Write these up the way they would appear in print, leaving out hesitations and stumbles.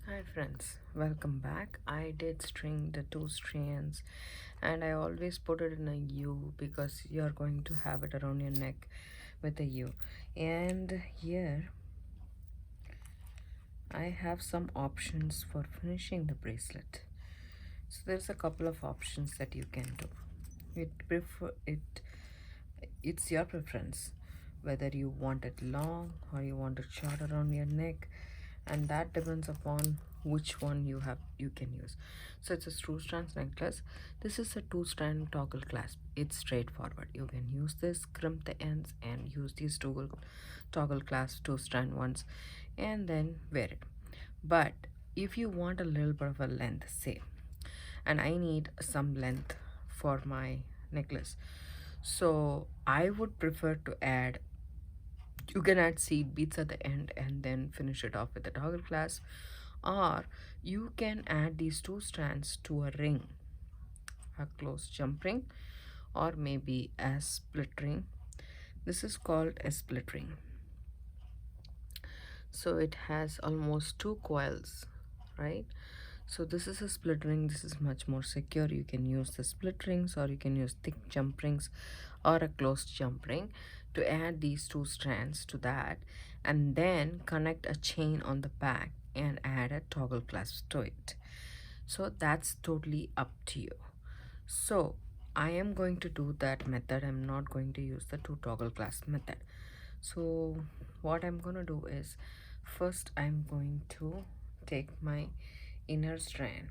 Hi friends, welcome back. I did string the two strands and I always put it in a U because you're going to have it around your neck with a U. And here I have some options for finishing the bracelet. So there's a couple of options that you can do. It's your preference whether you want it long or you want it short around your neck, and that depends upon which one you can use. So it's a two strands necklace. This is a two strand toggle clasp. It's straightforward. You can use this, crimp the ends and use these toggle clasp two strand ones and then wear it. But if you want a little bit of a length, say, and I need some length for my necklace, so I would prefer to add, you can add seed beads at the end and then finish it off with a toggle clasp, or you can add these two strands to a ring, a closed jump ring, or maybe a split ring. This is called a split ring. So it has almost two coils, right? So this is a split ring. This is much more secure. You can use the split rings or you can use thick jump rings or a closed jump ring to add these two strands to that, and then connect a chain on the back and add a toggle clasp to it. So that's totally up to you. So I am going to do that method. I'm not going to use the two toggle clasp method. So what I'm going to do is, first I'm going to take my inner strand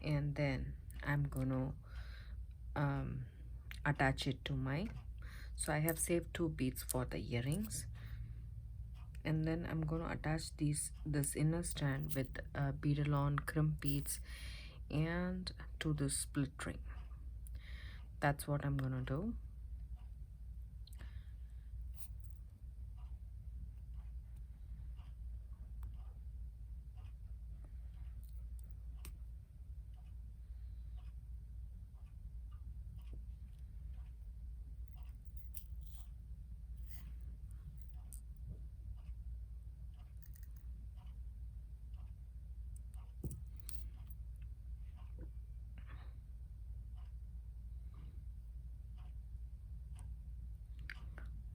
and then I'm going to attach it to my, so I have saved two beads for the earrings, and then I'm going to attach this inner strand with beaded on crimp beads and to the split ring. That's what I'm going to do.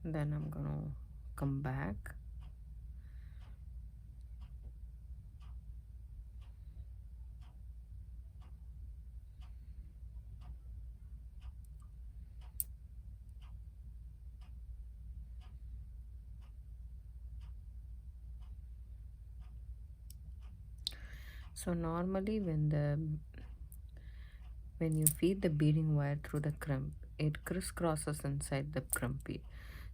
Then I'm going to come back, so normally when you feed the beading wire through the crimp, it crisscrosses inside the crimp bead.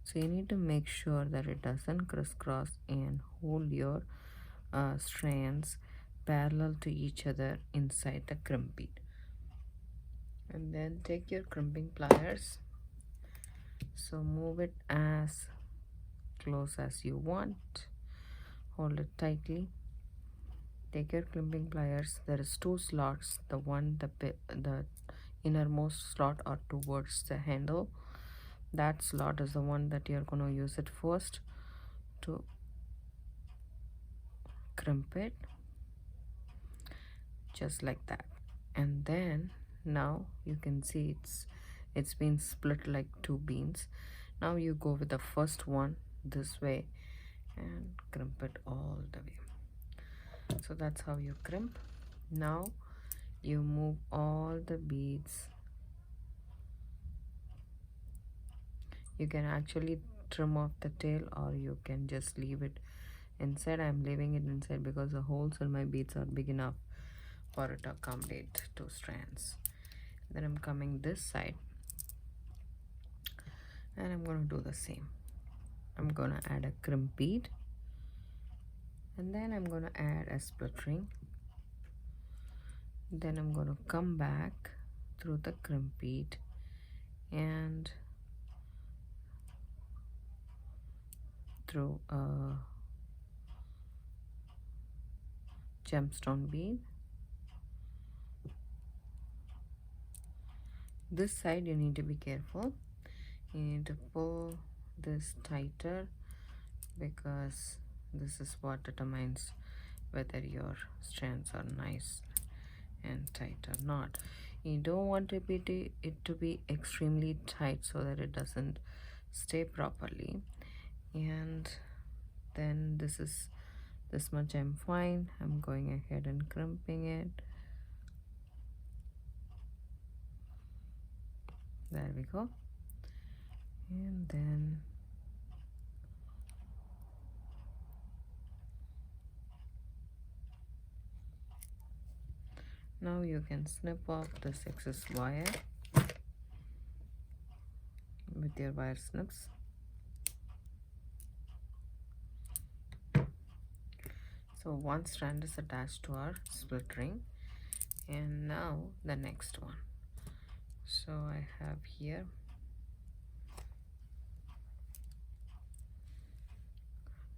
So you need to make sure that it doesn't crisscross and hold your strands parallel to each other inside the crimp bead. And then take your crimping pliers. So move it as close as you want. Hold it tightly. Take your crimping pliers. There is two slots. The innermost slot are towards the handle. That slot is the one that you're going to use it first to crimp it, just like that. And then now you can see it's been split like two beans. Now you go with the first one this way and crimp it all the way. So that's how you crimp. Now you move all the beads. You can actually trim off the tail or you can just leave it inside. I'm leaving it inside because the holes in my beads are big enough for it to accommodate two strands. Then I'm coming this side and I'm going to do the same. I'm going to add a crimp bead and then I'm going to add a split ring. Then I'm going to come back through the crimp bead and through a gemstone bead. This side you need to be careful. You need to pull this tighter because this is what determines whether your strands are nice and tight or not. You don't want it to be extremely tight so that it doesn't stay properly. And then this much I'm fine. I'm going ahead and crimping it. There we go. And then now you can snip off this excess wire with your wire snips. So one strand is attached to our split ring, and now the next one. So I have here,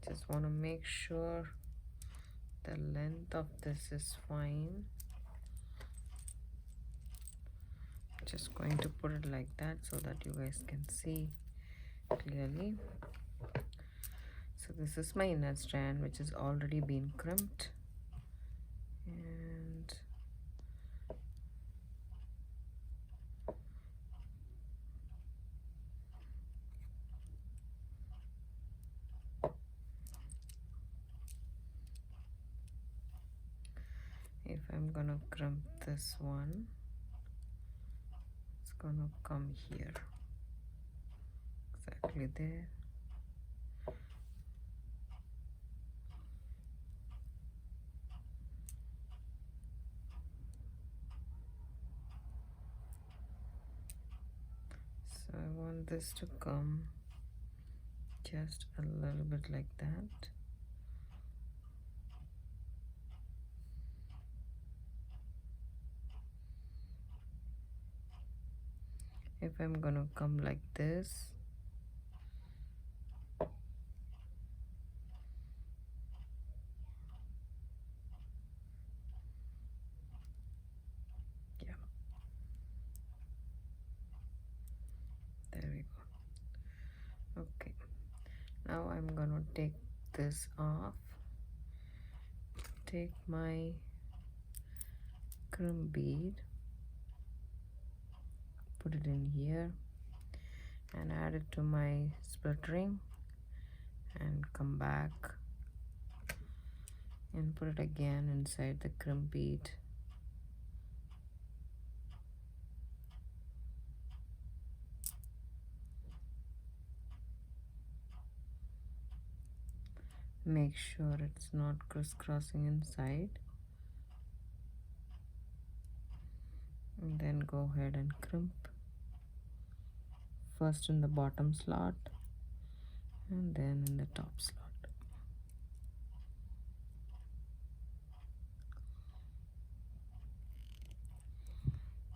just want to make sure the length of this is fine. Just going to put it like that so that you guys can see clearly. So this is my inner strand, which has already been crimped, and if I'm gonna crimp this one, it's gonna come here, exactly there. So I want this to come just a little bit like that. If I'm gonna come like this, yeah, there we go. Okay, now I'm gonna take this off, take my crimp bead, put it in here and add it to my split ring, and come back and put it again inside the crimp bead. Make sure it's not crisscrossing inside, and then go ahead and crimp first in the bottom slot and then in the top slot.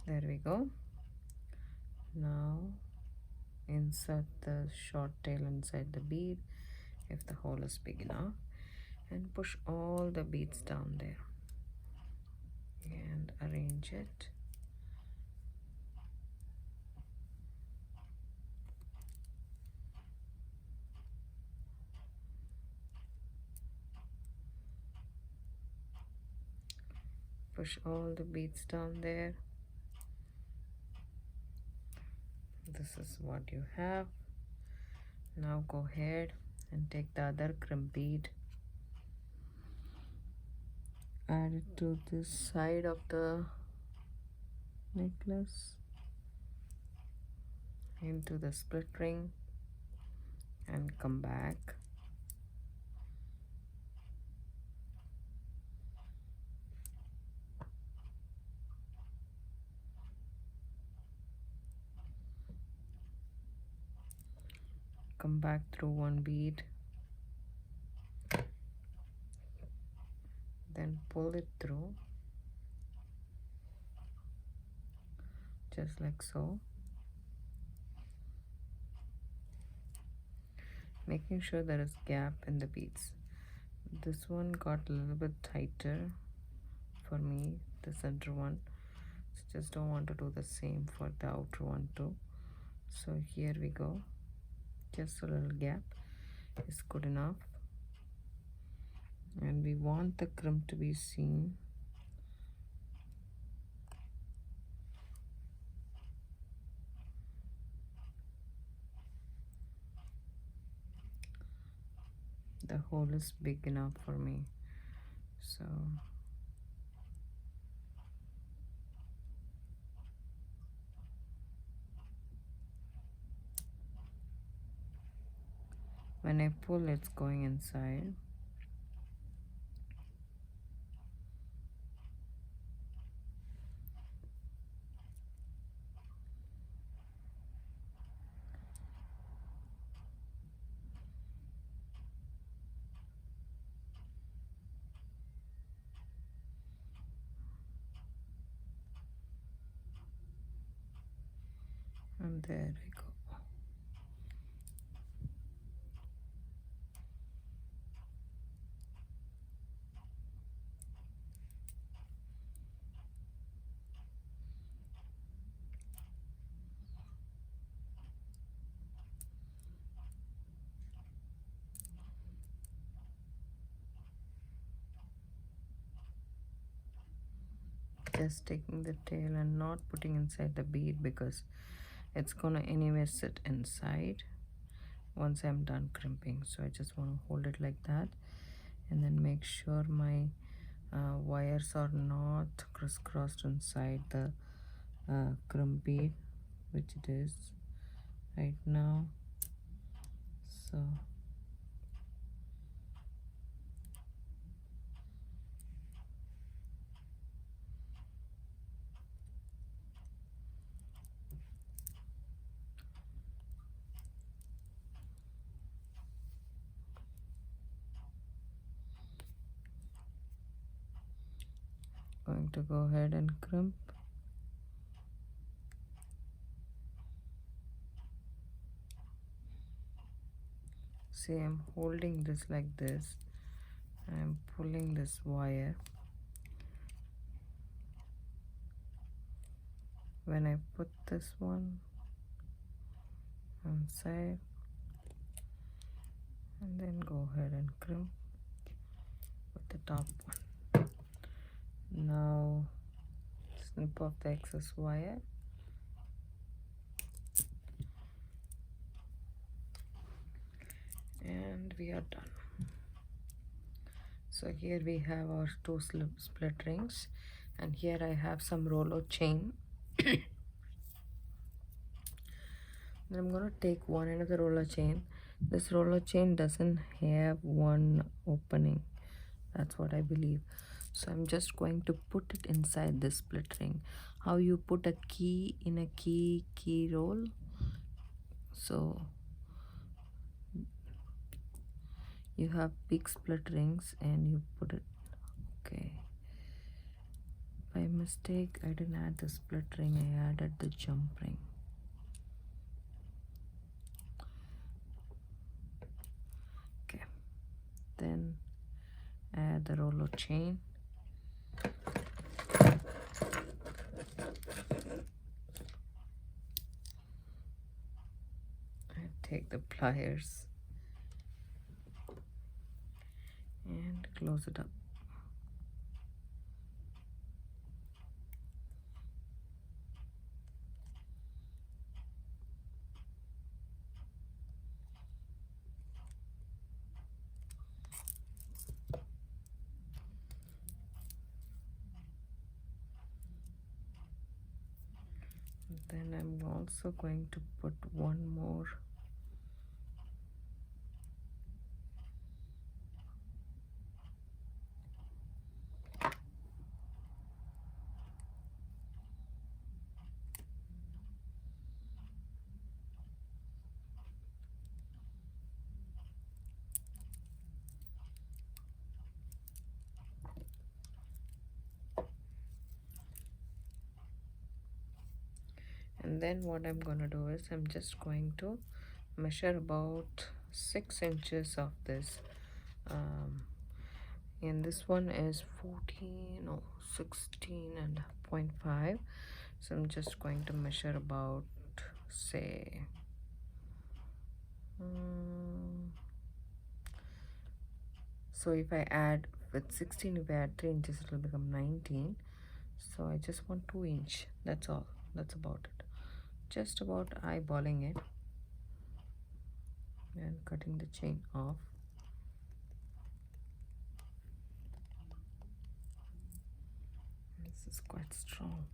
There we go. Now insert the short tail inside the bead if the hole is big enough, and push all the beads down there and arrange it. Push all the beads down there. This is what you have. Now go ahead and take the other crimp bead, add it to this side of the necklace, into the split ring, and come back. Come back through one bead, then pull it through just like so, making sure there is gap in the beads. This one got a little bit tighter for me, the center one, so just don't want to do the same for the outer one too. So here we go, just a little gap is good enough. and we want the crimp to be seen. The hole is big enough for me, so when I pull, it's going inside. And there I go. Just taking the tail and not putting inside the bead because it's gonna anyway sit inside once I'm done crimping. So I just want to hold it like that and then make sure my wires are not crisscrossed inside the crimp bead, which it is right now. So going to go ahead and crimp. See, I'm holding this like this. I'm pulling this wire. When I put this one inside and then go ahead and crimp with the top one. Now snip off the excess wire. And we are done. So here we have our two split rings, and here I have some roller chain. Then I'm going to take one end of the roller chain. This roller chain doesn't have one opening, that's what I believe. So I'm just going to put it inside this split ring. How you put a key in a key roll. So you have big split rings and you put it. Okay, by mistake I didn't add the split ring, I added the jump ring. Okay, then add the roller chain. I take the pliers and close it up. Then I'm also going to put one more and then what I'm going to do is I'm just going to measure about 6 inches of this, and this one is 16.5. So I'm just going to measure about, say, So if I add with 16, if I add 3 inches, it will become 19. So I just want 2 inch. That's all. That's about it. Just about eyeballing it and cutting the chain off. This is quite strong.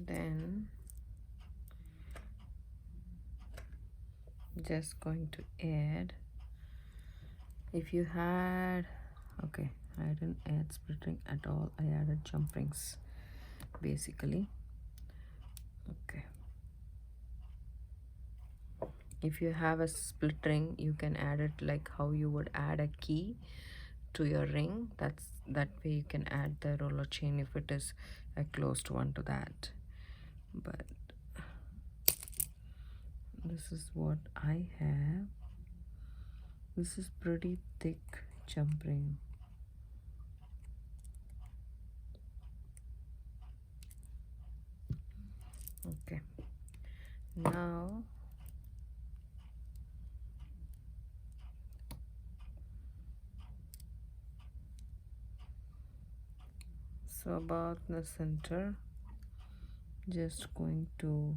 Then just going to add, if you had, okay, I didn't add split ring at all, I added jump rings basically. Okay, if you have a split ring, you can add it like how you would add a key to your ring. That way you can add the roller chain if it is a closed one to that. But this is what I have. This is pretty thick jump ring. Okay, now so about the center, just going to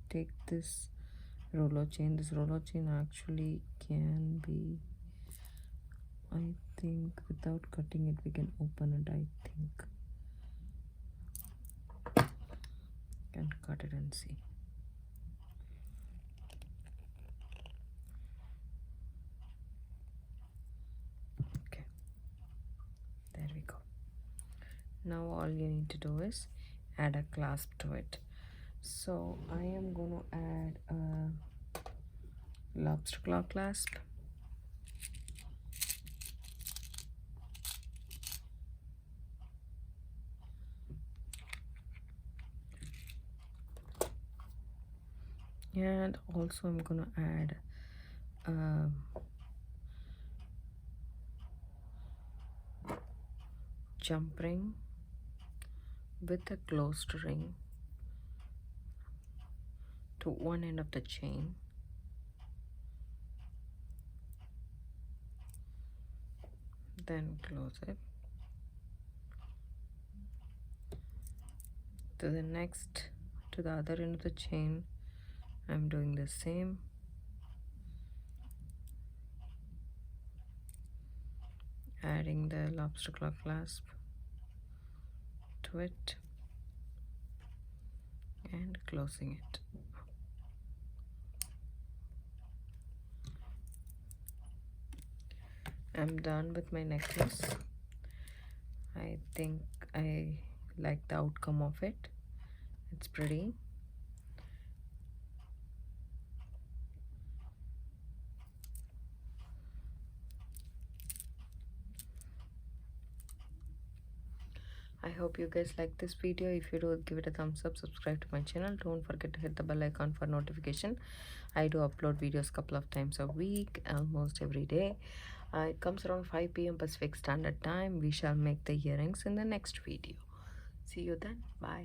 take this roller chain. This roller chain actually can be, I think without cutting it we can open it. I think can cut it and see. Okay, there we go. Now all you need to do is add a clasp to it. So I am going to add a lobster claw clasp. And also I'm going to add jump ring with a closed ring to one end of the chain. Then close it to the next, to the other end of the chain. I'm doing the same. Adding the lobster claw clasp to it and closing it. I'm done with my necklace. I think I like the outcome of it. It's pretty. I hope you guys like this video. If you do, give it a thumbs up, subscribe to my channel. Don't forget to hit the bell icon for notification. I do upload videos couple of times a week, almost every day. It comes around 5 p.m. Pacific Standard Time. We shall make the earrings in the next video. See you then. Bye.